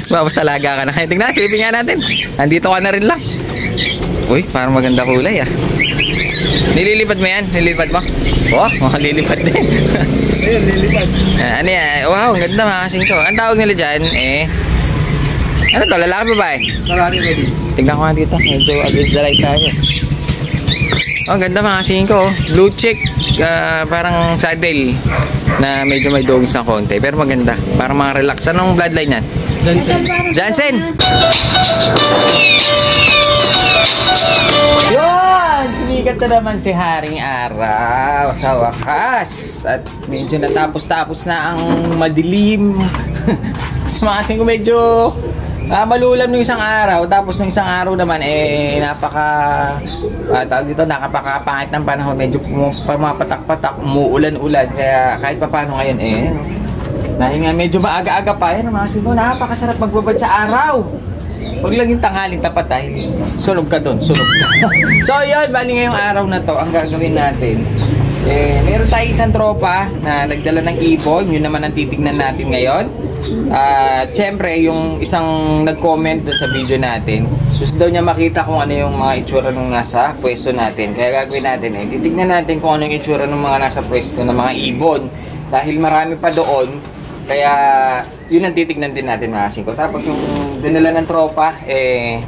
Babasalaga ka na. Tingnan, silipin nga natin. Nandito ka na rin lang. Uy, parang maganda kulay ah. Nililipad mo yan? Nililipad mo? Oh, makalilipad din. Ayun, lilipad. Ano yan? Wow, ang ganda mga kasingko. Ang tawag nila dyan, ano to? Lalaki ba ba eh? Lalaki ka din. Tingnan ko nga dito. Medyo against the light tayo. Oh, ang ganda mga kasingko. Blue check. Parang saddle. Na medyo may dogis na konti. Pero maganda. Parang mga relax. Anong bloodline yan? Jansen! Yun! Sumikat na naman si Haring Araw sa wakas. At medyo natapos-tapos na ang madilim. Kasi mga kasingko medyo malulam ng isang araw. Tapos ng isang araw naman tawag dito, nakapakapangit ng panahon. Medyo pumapatak-patak, umuulan-ulan. Kaya kahit pa paano ngayon dahil nga medyo maaga-aga pa yan mga kasingko, napakasarap magbabad sa araw. Huwag lang yung tanghaling tapat dahil sunog ka doon, sunog ka. So yun, bali ngayong araw na to, ang gagawin natin, meron tayo isang tropa na nagdala ng ibon. Yun naman ang titignan natin ngayon. Siyempre, yung isang nag-comment doon sa video natin, gusto daw niya makita kung ano yung mga itsura nung nasa pwesto natin. Kaya gagawin natin, titignan natin kung ano yung itsura ng mga nasa pwesto ng mga ibon. Dahil marami pa doon. Kaya, yun ang titignan din natin mga kasingko. Tapos yung dinala ng tropa,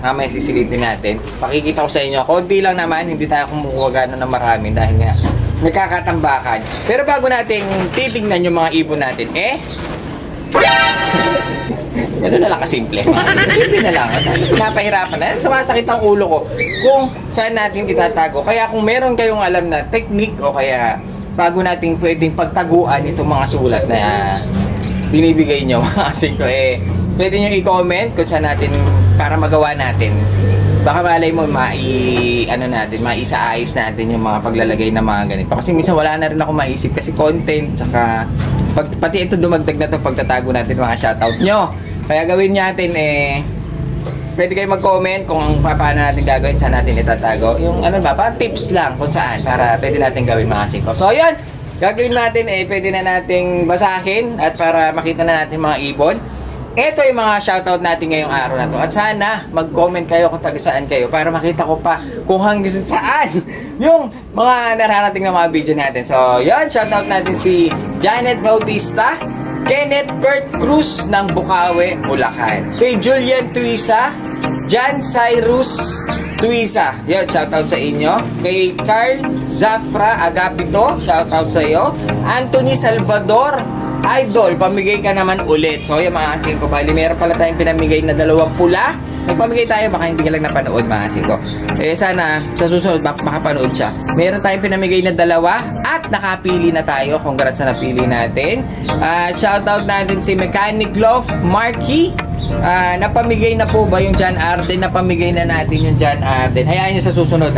mamaya sisilipin natin. Pakikita ko sa inyo. Konti lang naman, hindi tayo kumukuha gano'n ng marami dahil nga nagkakatambakan. Pero bago natin titignan yung mga ibon natin, gano'n na lang kasimple. Simple na lang. Pinapahirapan na. Sumasakit ang ulo ko kung saan natin itatago. Kaya kung meron kayong alam na technique o kaya bago natin pwedeng pagtaguan itong mga sulat na binibigay nyo mga kasingko, pwede nyo i-comment kung saan natin para magawa natin. Baka malay mo maisaayos natin yung mga paglalagay ng mga ganito. Kasi minsan wala na rin ako maisip kasi content, tsaka pati ito dumagdag na ito pagtatago natin mga shoutout nyo. Kaya gawin natin pwede kayo mag-comment kung paano natin gagawin, saan natin itatago. Yung parang tips lang kung saan para pwede natin gawin mga kasingko. So yun, gagawin natin pwede na nating basahin at para makita na natin mga ibon. Ito yung mga shoutout natin ngayong araw na to. At sana mag-comment kayo kung taga saan kayo para makita ko pa kung hanggang saan yung mga nararating na mga video natin. So yun, shoutout natin si Janet Bautista, Kenneth Kurt Cruz ng Bukawi, Bulacan, kay Julian Tuisa, Jan Cyrus Tuisa, yun, shoutout sa inyo. Kay Carl Zafra Agapito, shoutout sa iyo. Anthony Salvador, idol, pamigay ka naman ulit. So yung mga kasingko, bali meron pala tayong pinamigay na 2 pula. Nagpamigay tayo, baka hindi ka lang napanood mga kasingko. Sana sa susunod makapanood siya. Meron tayong pinamigay na 2 at nakapili na tayo. Congrats sa napili natin. Shoutout natin si Mechanic Love Marky. Napamigay na po ba yung John Arden? Napamigay na natin yung John Arden. Hayaan nyo sa susunod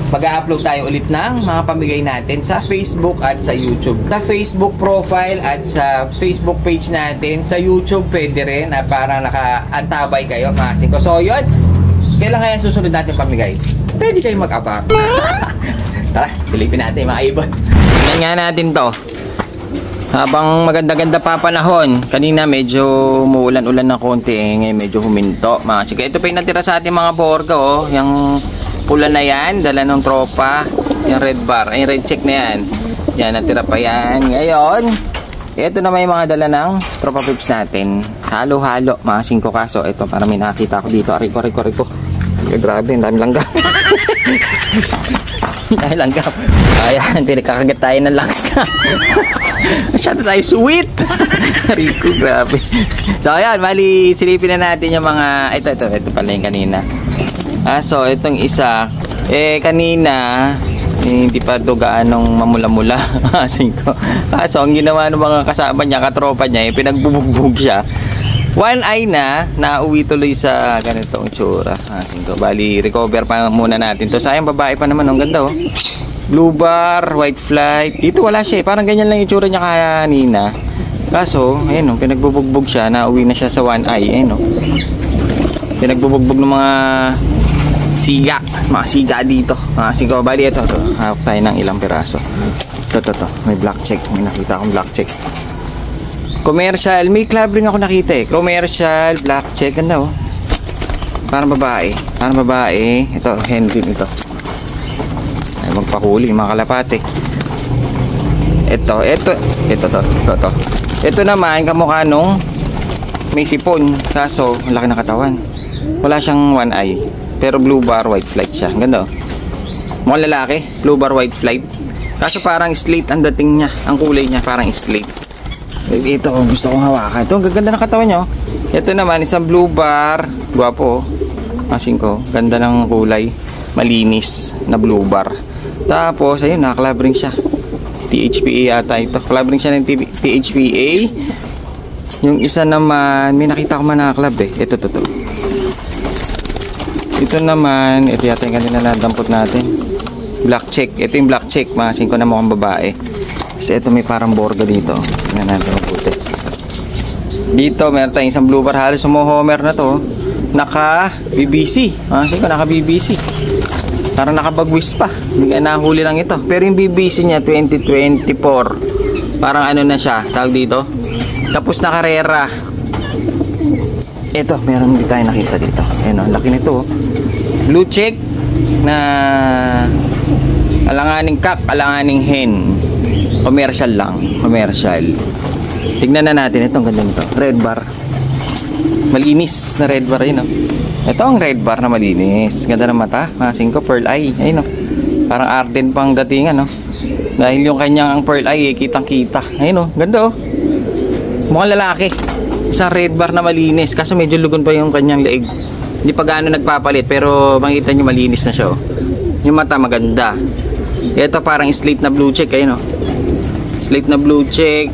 mag-upload tayo ulit ng mga pamigay natin sa Facebook at sa YouTube. Sa Facebook profile at sa Facebook page natin. Sa YouTube pwede rin na parang nakaantabay kayo mga kasingko. So yun, kailan kaya susunod natin pamigay? Pwede kayo mag-abang. Tara, silipin natin mga ibon. Tingnan nga natin to. Habang maganda-ganda pa panahon, kanina medyo umuulan-ulan na konti, ngayon medyo huminto. Sige, ito pa yung natira sa ating mga borga, yung pula na yan, dala ng tropa, yung red bar, yung red check na yan. Yan, natira pa yan. Ngayon, ito naman yung mga dala ng tropa pips natin. Halo-halo, mga 5 kaso. Ito, para may nakakita ko dito. Ariko. Grabe, ang dami langgam. Dahil langgam. Ayan, pinagkakagat tayo ng langgam. Masyado tayo sweet. Rico, grabe. So ayan, bali silipin na natin yung mga ito pala yung kanina. So itong isa kanina hindi pa ito gaanong mamula-mula. So ang ginawa ng mga kasama niya, katropa niya, pinagbubugbog siya. One eye na nauwi tuloy sa ganitong itsura. Bali recover pa muna natin to. Sayang, babae pa naman, ang ganda blue bar, white flight. Dito wala siya, parang ganyan lang itsura niya kanina. Kaso, ayun pinagbubugbog siya, nauwi na siya sa one eye. Ayun pinagbubugbog ng mga siga dito. Siga, bali ito. Hawak tayo ng ilang piraso. Ito, may black check. May nakita akong black check. Ito, ito, may black check. Commercial, may club ring ako nakita eh. Commercial, black check, ganda oh. Parang babae. Parang babae. Ito, hen din ito. Ay, magpahuli, mga kalapate. Ito. Ito naman, kamukha nung may sipon. Kaso, laki na katawan. Wala siyang one eye. Pero blue bar, white flight siya. Ganda oh. Mukhang lalaki, blue bar, white flight. Kaso parang slate ang dating niya. Ang kulay niya, parang slate. Ito, gusto kong hawakan. Ito, ang gaganda ng katawan niya oh. Ito naman, isang blue bar. Gwapo oh. Masing ko, ganda ng kulay, malinis na blue bar. Tapos ayun, naka-club ring siya. THPA yata ito. Club ring siya ng THPA. Yung isa naman, may nakita ko man naka-club eh. Ito. Ito naman, ito yata yung kanina nadampot natin. Black check. Ito yung black check. Masing ko na mukhang babae. Kasi ito may parang borga dito. Tingnan natin mabuti. Dito, meron tayong isang blue bar. Halos homer na to. Naka BBC. Masing ko, naka BBC. Parang nakabagwis pa. Hindi ka nahuli lang ito. Pero yung BBC niya 2024. Parang ano na siya, tawag dito. Tapos nakarera. Ito, meron din tayo nakita dito. Ayun o, laki nito. Blue check na alanganing kak, alanganing hen. Commercial lang. Commercial. Tignan na natin. Ito, ang ganda nito. Red bar. Malinis na red bar yun, no? Ito ang red bar na malinis. Ganda ng mata. Masing ko, pearl eye. Ayun, no? Parang Arden pang datingan, no? Dahil yung kanyang pearl eye, kitang-kita. Ayun, no? Ganda, oh. Mukhang lalaki. Isang red bar na malinis. Kaso medyo lugon pa yung kanyang leeg. Hindi pa gaano nagpapalit. Pero makita nyo, malinis na siya, oh. Yung mata, maganda. Ito parang slate na blue check. Ayun, no? Slate na blue check.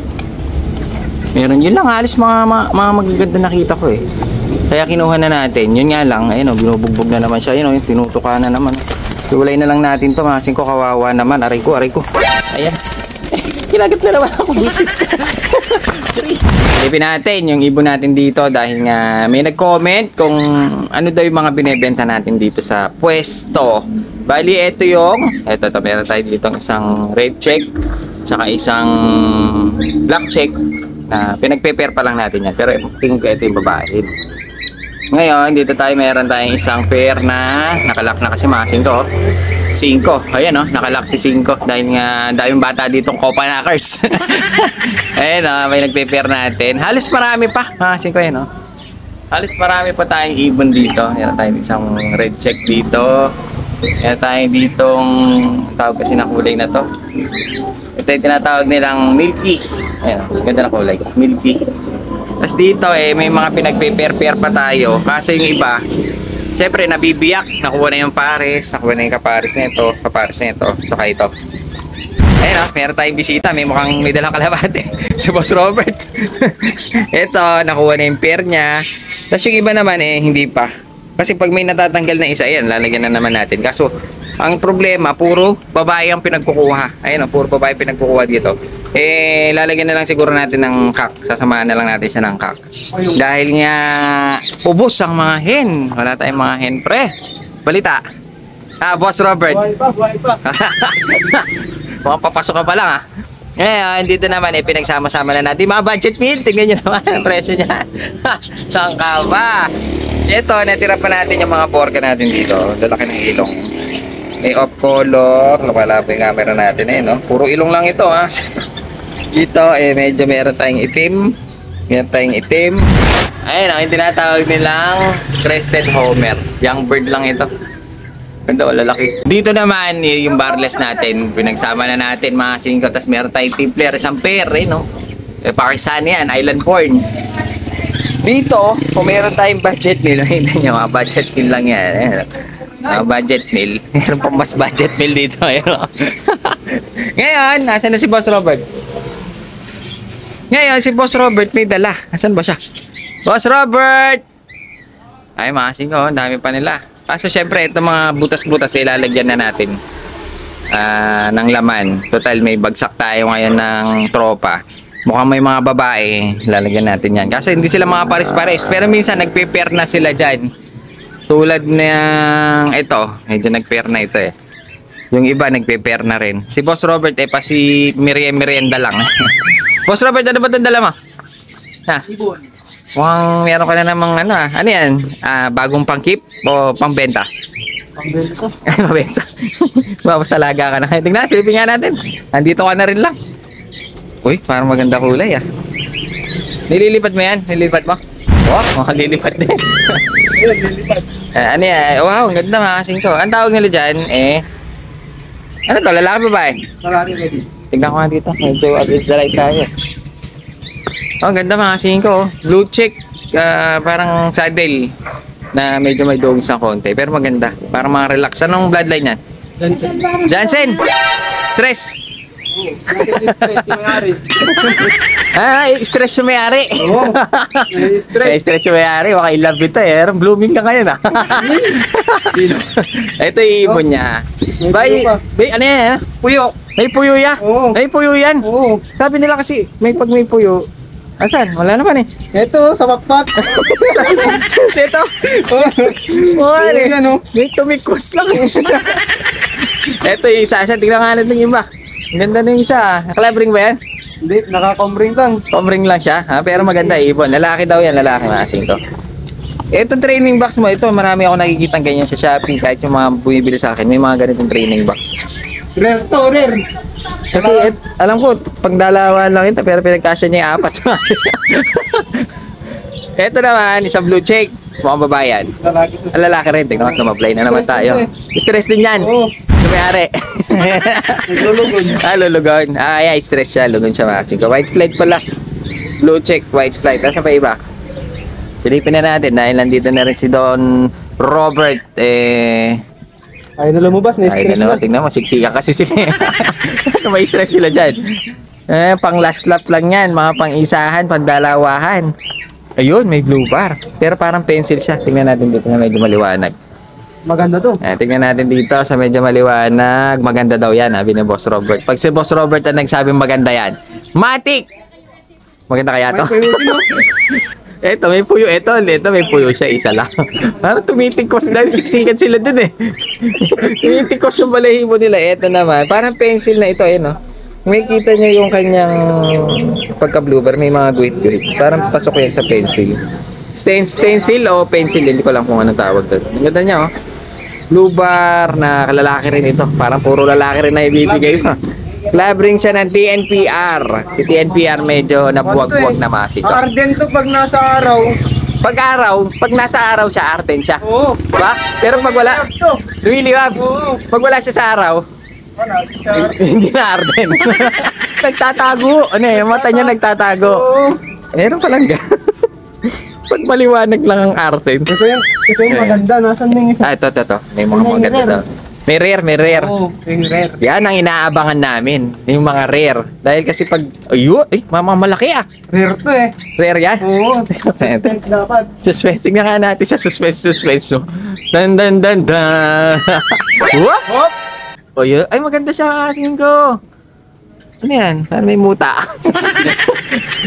Meron yun lang, halos mga magaganda nakita ko eh. Kaya kinuha na natin. Yun nga lang, ayun o, binubugbog na naman siya. Ayun o, tinutuka na naman. Iwalay na lang natin to. Masing ko, kawawa naman. Aray ko. Ayan. Kinagat na naman ako. Ipin natin yung ibon natin dito. Dahil nga may nag-comment kung ano daw yung mga binebenta natin dito sa pwesto. Bali, ito yung ito, meron tayo dito isang red check tsaka isang black check na pinagpe-pair pa lang natin yan. Pero tingin ko ito yung babae. Ngayon, dito tayo meron tayong isang pair na nakalock na kasi masing to. 5. Ayan o, nakalock si 5. Dahil nga daming bata ditong Copa Knockers. Ayan o, may nagpe-pair natin. Halos marami pa. Masing ko yan o. Halos marami pa tayong ibon dito. Meron tayong isang red check dito. Meron tayong ditong tawag kasi na kulay na to. Ito yung tinatawag nilang milky. Ayan, ganda na kulay. Milky. Tapos dito may mga pinagpe-pair pa tayo. Kasi yung iba, syempre nabibiyak. Nakuha na yung pares. Nakuha na yung kapares na ito. Saka ito. Ayan meron tayong bisita. May mukhang may dalang kalabate. Si Boss Robert. Ito, nakuha na yung pair niya. Tapos yung iba naman hindi pa. Kasi pag may natatanggal na isa, ayan, lalagyan na naman natin. Kaso, ang problema, puro babae ang pinagkukuha. Ayun, puro babae pinagkukuha dito. Lalagyan na lang siguro natin ng kak. Sasamahan na lang natin siya ng kak. Dahil nga, ubos ang mga hen. Wala tayong mga hen, pre. Balita. Boss Robert. Buhay pa. Mukhang papasok ka pa lang, Ngayon, dito naman, pinagsama-sama na natin. Mga budget meal, tingnan nyo naman ang presyo niya. Saan ka ba? Ito, natira pa natin yung mga porka natin dito. Lalaki ng ilong. May off color. Lumalabo yung camera natin no? Puro ilong lang ito, Dito, medyo meron tayong itim. Ayun, yung tinatawag nilang crested homer. Young bird lang ito. Ganda, lalaki. Dito naman, yung barless natin. Pinagsama na natin mga 5. Tapos meron tayong timpler, isang pair, no? Pakisani yan, island porn. Dito, kung meron tayong budget meal, hindi nyo, mga budget meal lang yan. Mga budget meal. Meron pa mas budget meal dito. Ngayon, nasan na si Boss Robert? Ngayon, si Boss Robert may dala. Asan ba siya? Boss Robert! Ay, mga 5, dami pa nila. Kaso syempre, itong mga butas-butas ilalagyan na natin ng laman. Total, may bagsak tayo ngayon ng tropa. Mukhang may mga babae, lalagyan natin yan. Kasi hindi sila mga pares-pares. Pero minsan, nagpe-pair na sila dyan. Tulad ng ito. Medyo nag-pair na ito Yung iba, nagpe-pair na rin. Si Boss Robert, pa si merienda lang. Boss Robert, ano ba itong dala mo? Ha? Ibon. Mukhang meron ka na namang ano ah. Ano yan? Bagong pangkip o pangbenta? Pambenta ko. Ay, mabenta. Mapasalaga ka na. Tingnan, silipin nga natin. Andito ka na rin lang. Uy, parang maganda kulay ah. Nililipat mo yan? Nililipat mo? Wow, makalilipat din. Ayun, lilipad. Ano yan? Wow, ang ganda mga kasing ko. Ang tawag nila dyan, ano to? Lalaki babae? Lalaki ready. Tignan ko nga dito. Medyo against the light tayo. Oh, ang ganda mga kasing ko. Blue check. Parang saddle. Na medyo may dogis ng konti. Pero maganda. Parang mga relax. Anong bloodline yan? Johnson. Jansen! Stress! Stress yung ari. Stress yung may-ari. Oo. Stress. Stress yung may-ari. Baka i-love ito eh. Blooming ka ngayon ah. Ito yung ibon niya. Bay, ano yan? Puyo. May puyo ya? Oo. May puyo yan? Oo. Sabi nila kasi, pag may puyo, asan? Wala naman eh. Ito, sa bakpak. Ito. Wala eh. May tumikos lang. Ito yung isa. Tignan nga natin yung iba. Ang ganda na yung isa. Nakalabring ba yan? Hindi, nakakombring lang. Comring lang siya, ha? Pero maganda ibon. Lalaki daw yan, lalaki masing to. Ito training box mo, ito marami ako nakikita ganyan sa Shopee kahit yung mga bumibili sa akin, may mga ganitong training box. Rare to, rare. Kasi alam ko, pagdalawan lang ito, pero pinagkasya niya yung 4. Ito naman, isang blue check, mukhang babae yan. Lalaki to. Lalaki rin, tignan sa mablay na naman tayo. Stress din yan. Oo. Lumayari. Naglulugon. Lulugon. Yeah, stress siya. Lugon siya maxing ko. White flight pala. Blue check, white flight. Nasa pa iba? Silipin na natin dahil nandito na rin si Don Robert. Ay, na lumabas, na-stress na. Tingnan mo, siksika kasi sila. May stress sila dyan. Pang last lap lang yan. Mga pang isahan, pang dalawahan. Ayun, may blue bar. Pero parang pencil siya. Tingnan natin dito na medyo maliwanag. Maganda to. Tingnan natin dito sa medyo maliwanag. Maganda daw yan, sabi ni Boss Robert. Pag si Boss Robert ang nagsabing maganda yan, matik! Maganda kaya to? May puyo din, no? Eto, may puyo. Eto, may puyo siya. Isa lang. Parang tumitikos dahil siksikan sila dun eh. Tumitikos yung balahibo nila. Eto naman. Parang pencil na ito, no? May kita niya yung kanyang pagka-blooper. May mga guhit-guhit. Parang pasok yan sa pencil. Stencil o pencil? Hindi ko lang kung anong tawag doon. Ang ganda niya, oh. Blue bar na lalaki rin ito. Parang puro lalaki rin na ibibigay mo. Club ring siya ng TNPR. Si TNPR medyo nabuwag-buwag na masito. Arden to pag nasa araw. Pag nasa araw siya, arden siya. Oo. Diba? Pero pag wala, lumiliwag. Oo. Pag wala siya sa araw, Wala, siya. hindi na arden. Nagtatago. Ano eh, mata niya nagtatago. Oo. Meron palang gano'n. Pag maliwanag lang ang arden. Ito yung maganda. Nasaan na yung isa? Ito. May mga maganda daw. May rare. Oo, yung rare. Yan ang inaabangan namin, yung mga rare. Dahil kasi pag, malaki ah. Rare to eh. Rare yan. Oo. Dapat. Suspensing na nga natin sa suspense no. Dan. Whoop! Hop! Ay maganda siya kasing ko. Ano yan? Parang may muta.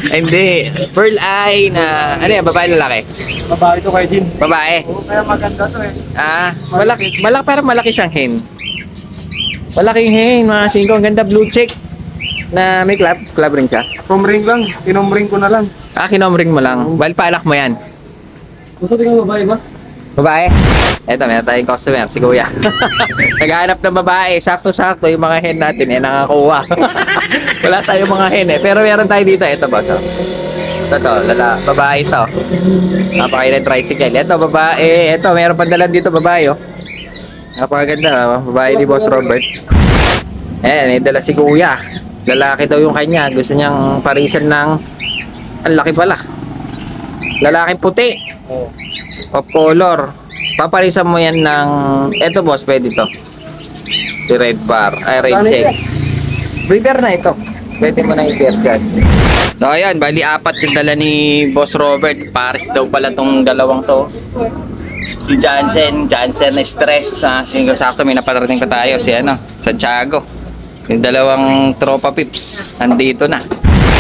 Hindi. Pearl eye na, ano yan, babae lalaki? Babae to kay Jin. Babae. Oo, kaya maganda to eh. Malaki, parang malaki siyang hen. Malaking hen, mga singko. Ang ganda, blue check. Na may club ring siya. Kumring lang. Kinomring ko na lang. Kinomring mo lang. Bal paalak mo yan. Gusto din ng babae, boss? Babae? Eto, meron tayong customer, si Kuya. Naghahanap ng babae. Sakto-sakto yung mga hen natin, nakakuha. Wala tayong mga hen pero meron tayo dito. Ito ba? Ito, babae ito. Napakailan tricycle. Ito, babae. Ito, meron pandalan dito, babae, oh. Napakaganda, babae ni Boss Robert. May dala si Kuya. Lalaki daw yung kanya. Gusto niyang parisan ng, ang laki pala. Lalaking puti. Of color. Paparisan mo yan ng, eto boss, pwede to. Si red bar. Red check. Breeder na ito. Pwede mo na i-share dyan. So ayan, bali 4 yung dala ni Boss Robert. Paris daw pala tong dalawang to. Si Jansen na stress. Sakto may naparating pa tayo. Si Santiago. Yung dalawang tropa pips. Nandito na.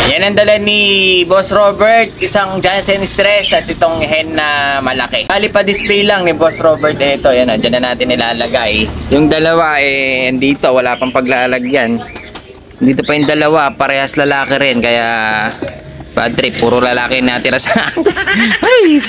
Yan ang dala ni Boss Robert. Isang Jansen stress at itong hen na malaki. Bali pa display lang ni Boss Robert. Ito, yan. Diyan na natin ilalagay. Yung dalawa dito. Wala pang paglalagyan. Dito pa yung dalawa, parehas lalaki rin, kaya Bad trip, puro lalaki natira sa... Ay!